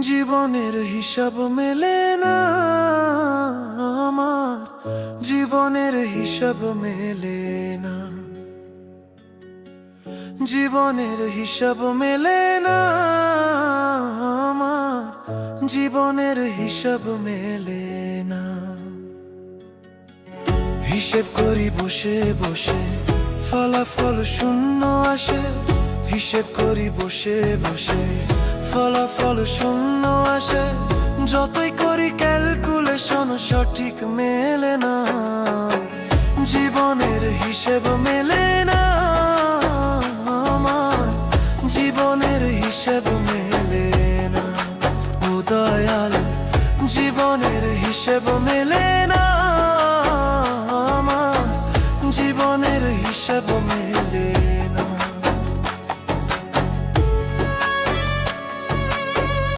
জীবনের হিসাব মেলে না আমার, জীবনের হিসাব মেলে না, জীবনের হিসাব মেলে না আমার, জীবনের হিসাব মেলে না। হিসেব করি বসে বসে, ফলাফল শূন্য আসে। হিসেব করি বসে বসে, ফলাফল শূন্য আসে। যতই করি ক্যালকুলেশন সঠিক মেলে না, জীবনের হিসেব মেলে না আমার, জীবনের হিসেব মেলে না। ও দয়াল, জীবনের হিসেব মেলে না।